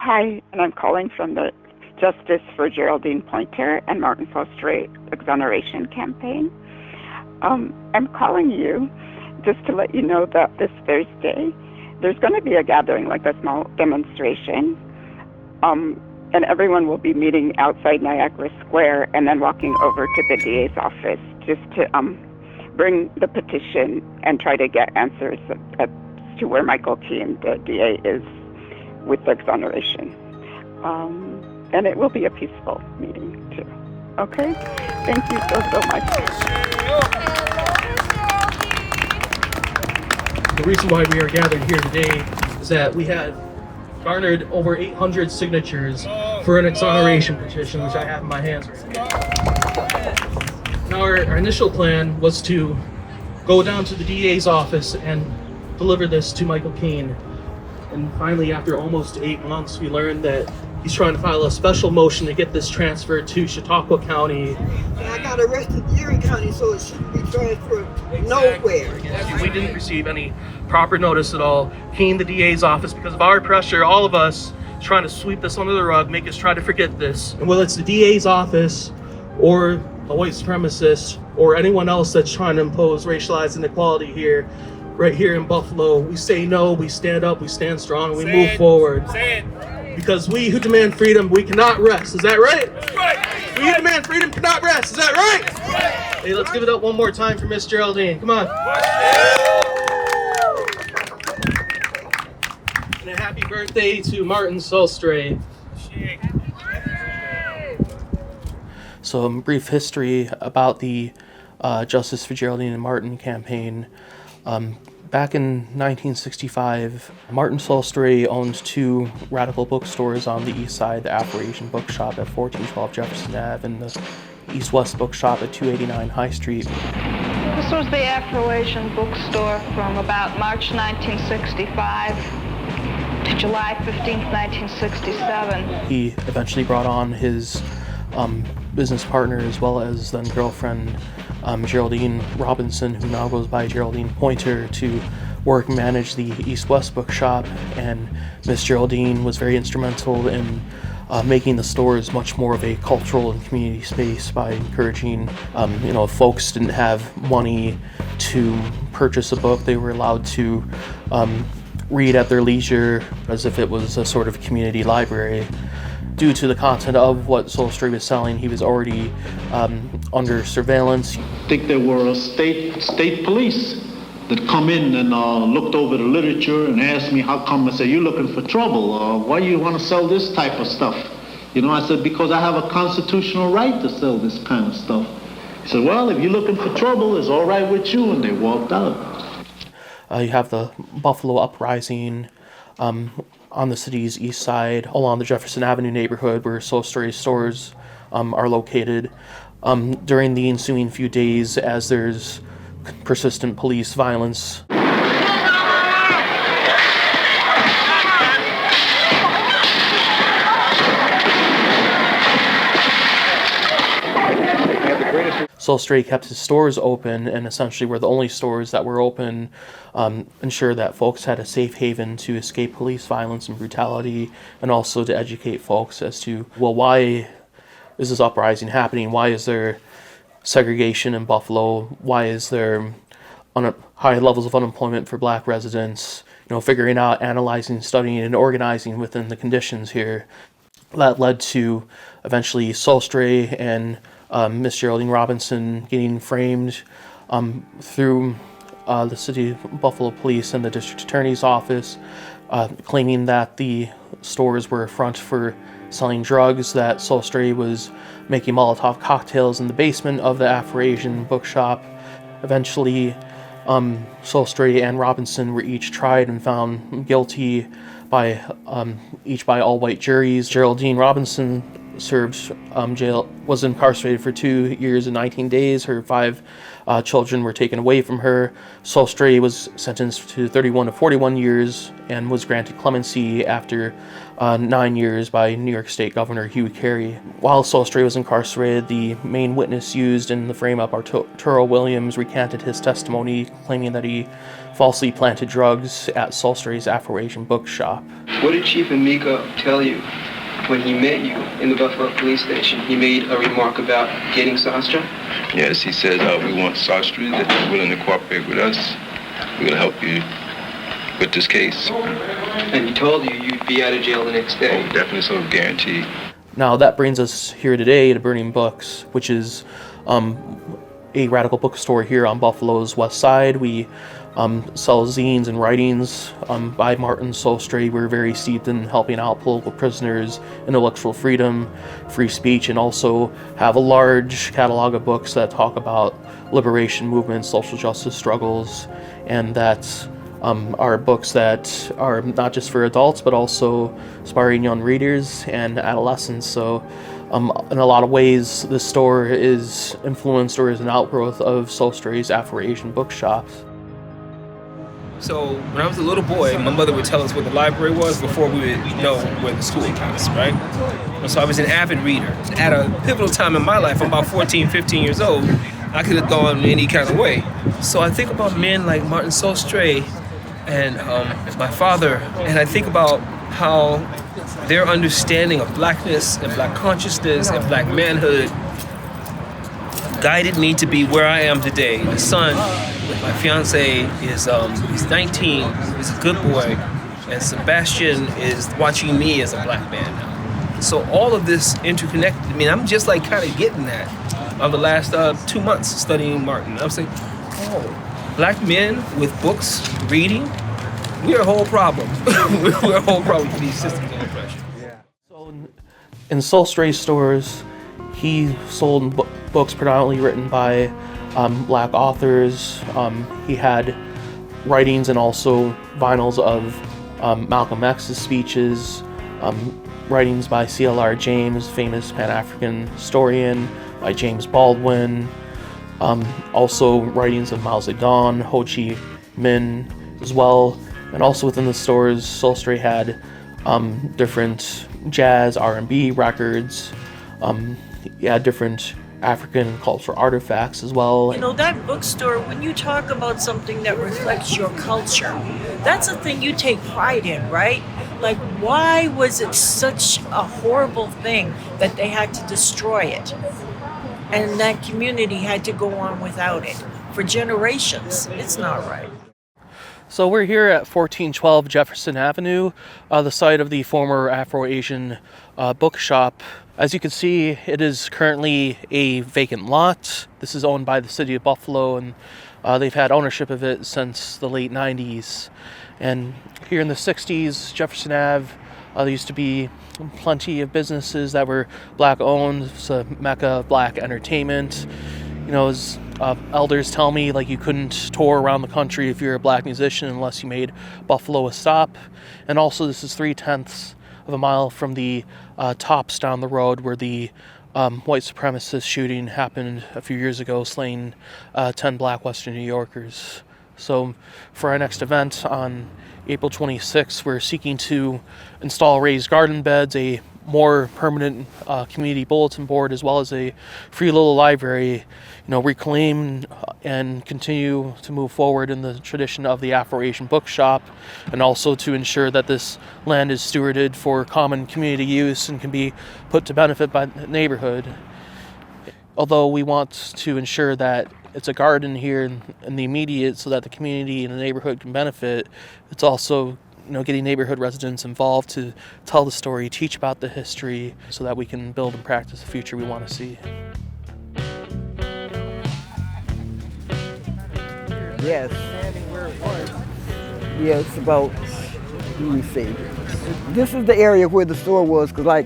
Hi, and I'm calling from the Justice for Geraldine Pointer and Martin Foster exoneration campaign. I'm calling you just to let you know that this Thursday there's going to be a gathering, like a small demonstration, and everyone will be meeting outside Niagara Square and then walking over to the DA's office just to bring the petition and try to get answers as to where Michael Keene, the DA, is with the exoneration. And it will be a peaceful meeting, too. Okay? Thank you so much. The reason why we are gathered here today is that we had garnered over 800 signatures for an exoneration petition, which I have in my hands right now. Now, our initial plan was to go down to the DA's office and deliver this to Michael Keene. And finally, after almost 8 months, we learned that he's trying to file a special motion to get this transferred to Chautauqua County. And I got arrested in Erie County, so it shouldn't be transferred nowhere. We didn't receive any proper notice at all. Keene, the DA's office, because of our pressure, all of us trying to sweep this under the rug, make us try to forget this. And whether it's the DA's office or a white supremacist or anyone else that's trying to impose racialized inequality here, right here in Buffalo, we say no, we stand up, we stand strong, we move forward. Because we who demand freedom, we cannot rest. Is that right? We who demand freedom cannot rest. Is that right? Hey, let's give it up one more time for Miss Geraldine. Come on. And a happy birthday to Martin Solstray. So a brief history about the Justice for Geraldine and Martin campaign. Back in 1965, Martin Solstray owns 2 radical bookstores on the east side, the Afro-Asian Bookshop at 1412 Jefferson Ave and the East-West Bookshop at 289 High Street. This was the Afro-Asian bookstore from about March 1965 to July 15th, 1967. He eventually brought on his business partner as well as then girlfriend Geraldine Robinson, who now goes by Geraldine Pointer, to work and manage the East-West Bookshop. And Miss Geraldine was very instrumental in making the stores much more of a cultural and community space by encouraging, if folks didn't have money to purchase a book, they were allowed to read at their leisure as if it was a sort of community library. Due to the content of what Solstray was selling, he was already under surveillance. I think there were state police that come in and looked over the literature and asked me, how come? I said, you looking for trouble? Why you want to sell this type of stuff? I said, because I have a constitutional right to sell this kind of stuff. He said, well, if you're looking for trouble, it's all right with you, and they walked out. You have the Buffalo Uprising, on the city's east side, along the Jefferson Avenue neighborhood where Solstray's stores are located. During the ensuing few days, as there's persistent police violence, Solstray kept his stores open, and essentially were the only stores that were open, ensure that folks had a safe haven to escape police violence and brutality, and also to educate folks as to, well, why is this uprising happening? Why is there segregation in Buffalo? Why is there high levels of unemployment for Black residents? Figuring out, analyzing, studying, and organizing within the conditions here. That led to eventually Solstray and Miss Geraldine Robinson getting framed through the City of Buffalo Police and the District Attorney's Office, claiming that the stores were a front for selling drugs, that Solstray was making Molotov cocktails in the basement of the Afro-Asian Bookshop. Eventually, Solstray and Robinson were each tried and found guilty by all white juries. Geraldine Robinson was incarcerated for 2 years and 19 days. Her 5 children were taken away from her. Solstray was sentenced to 31 to 41 years and was granted clemency after 9 years by New York State Governor Hugh Carey. While Solstray was incarcerated, the main witness used in the frame-up, Arturo Williams, recanted his testimony, claiming that he falsely planted drugs at Solstray's Afro-Asian bookshop. What did Chief Emeka tell you when he met you in the Buffalo police station? He made a remark about getting Sastra? Yes, he says we want Sastra, that you're willing to cooperate with us. We're going to help you with this case. And he told you you'd be out of jail the next day? Oh, definitely, so guaranteed. Now that brings us here today to Burning Books, which is a radical bookstore here on Buffalo's west side. We sell zines and writings by Martin Solstray. We're very steeped in helping out political prisoners, intellectual freedom, free speech, and also have a large catalog of books that talk about liberation movements, social justice struggles, and that are books that are not just for adults, but also inspiring young readers and adolescents. So in a lot of ways, the store is influenced or is an outgrowth of Solstray's Afro-Asian bookshops. So when I was a little boy, my mother would tell us where the library was before we would know where the school was, right? And so I was an avid reader. At a pivotal time in my life, I'm about 14, 15 years old, I could have gone any kind of way. So I think about men like Martin Solstray and my father, and I think about how their understanding of blackness and black consciousness and black manhood guided me to be where I am today. The son, my fiance, is he's 19, he's a good boy, and Sebastian is watching me as a black man now. So all of this interconnected. I mean, I'm just like kind of getting that of the last 2 months studying Martin. I'm saying, oh, black men with books, reading, we're a whole problem. We're a whole problem for these systems of oppression. So in Solstray's stores, he sold books predominantly written by black authors. He had writings and also vinyls of Malcolm X's speeches, writings by C.L.R. James, famous Pan-African historian, by James Baldwin, also writings of Mao Zedong, Ho Chi Minh as well. And also within the stores, Solstray had different jazz, R&B records. He had different African cultural artifacts as well. You know, that bookstore, when you talk about something that reflects your culture, that's a thing you take pride in, right? Like, why was it such a horrible thing that they had to destroy it? And that community had to go on without it for generations. It's not right. So we're here at 1412 Jefferson Avenue, the site of the former Afro-Asian bookshop. As you can see, it is currently a vacant lot. This is owned by the city of Buffalo, and they've had ownership of it since the late 90s. And here in the 60s, Jefferson Ave, there used to be plenty of businesses that were black-owned. It's a mecca of black entertainment. You know, as elders tell me, like, you couldn't tour around the country if you're a black musician unless you made Buffalo a stop. And also, this is 3/10 of a mile from the Tops down the road where the white supremacist shooting happened a few years ago, slaying 10 black Western New Yorkers. So for our next event on April 26th, we're seeking to install raised garden beds, a more permanent community bulletin board, as well as a free little library, reclaim and continue to move forward in the tradition of the Afro-Asian bookshop, and also to ensure that this land is stewarded for common community use and can be put to benefit by the neighborhood. Although we want to ensure that it's a garden here in the immediate so that the community and the neighborhood can benefit, it's also getting neighborhood residents involved to tell the story, teach about the history, so that we can build and practice the future we want to see. Yes. Yeah, it's about, let me see. This is the area where the store was, because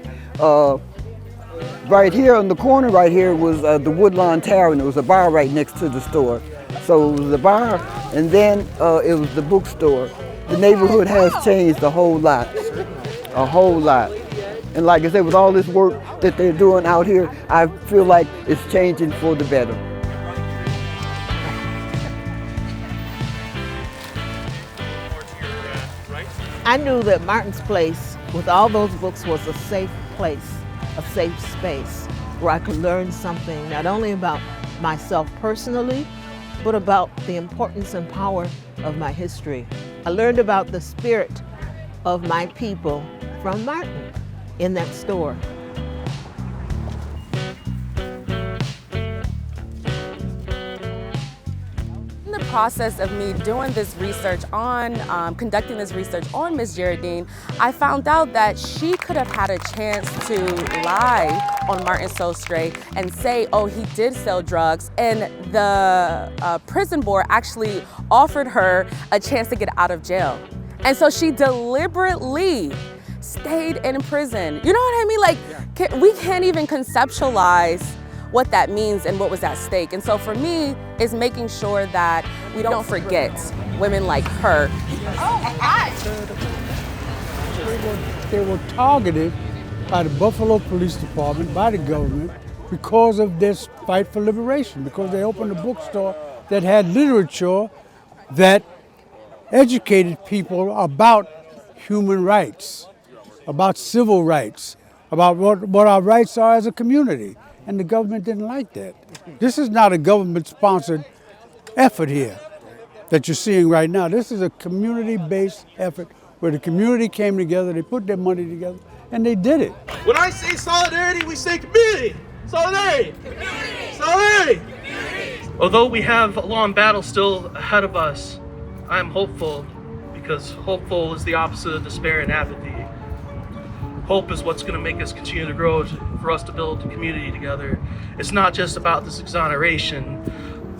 right here on the corner right here was the Woodlawn Tower, and there was a bar right next to the store. So it was the bar, and then it was the bookstore. The neighborhood has changed a whole lot, And like I said, with all this work that they're doing out here, I feel like it's changing for the better. I knew that Martin's Place, with all those books, was a safe place, a safe space where I could learn something not only about myself personally, but about the importance and power of my history. I learned about the spirit of my people from Martin in that store. In the process of me doing this research on, conducting this research on Miss Geraldine, I found out that she could have had a chance to lie on Martin Sostre and say, oh, he did sell drugs, and the prison board actually offered her a chance to get out of jail. And so she deliberately stayed in prison. You know what I mean? Like, we can't even conceptualize what that means and what was at stake. And so for me, it's making sure that we don't forget women like her. They were targeted by the Buffalo Police Department, by the government, because of this fight for liberation, because they opened a bookstore that had literature that educated people about human rights, about civil rights, about what our rights are as a community. And the government didn't like that. This is not a government-sponsored effort here that you're seeing right now. This is a community-based effort where the community came together, they put their money together, and they did it. When I say solidarity, we say community. Solidarity. Community. Solidarity. Community. Although we have a long battle still ahead of us, I'm hopeful, because hopeful is the opposite of despair and apathy. Hope is what's going to make us continue to grow, for us to build a community together. It's not just about this exoneration,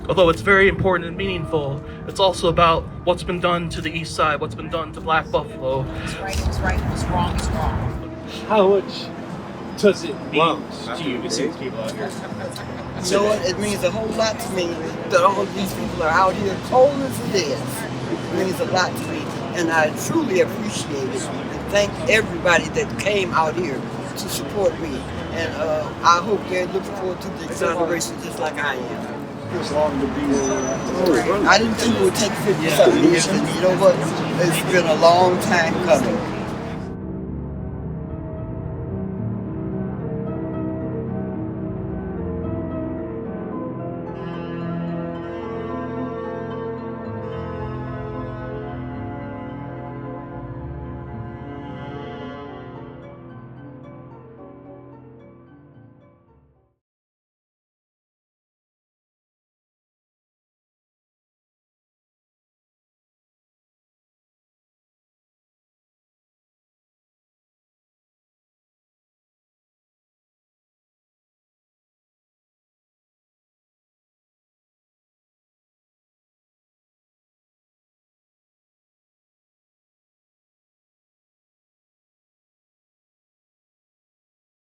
although it's very important and meaningful. It's also about what's been done to the east side, what's been done to Black Buffalo. What's right is right, what's wrong is wrong. How much does it mean to you to see these people out here? You know what? It means a whole lot to me that all of these people are out here cold as it is. It means a lot to me, and I truly appreciate it. Thank everybody that came out here to support me, and I hope they're looking forward to the exoneration just like I am. I didn't think it would take 50 something years, and you know what? It's been a long time coming.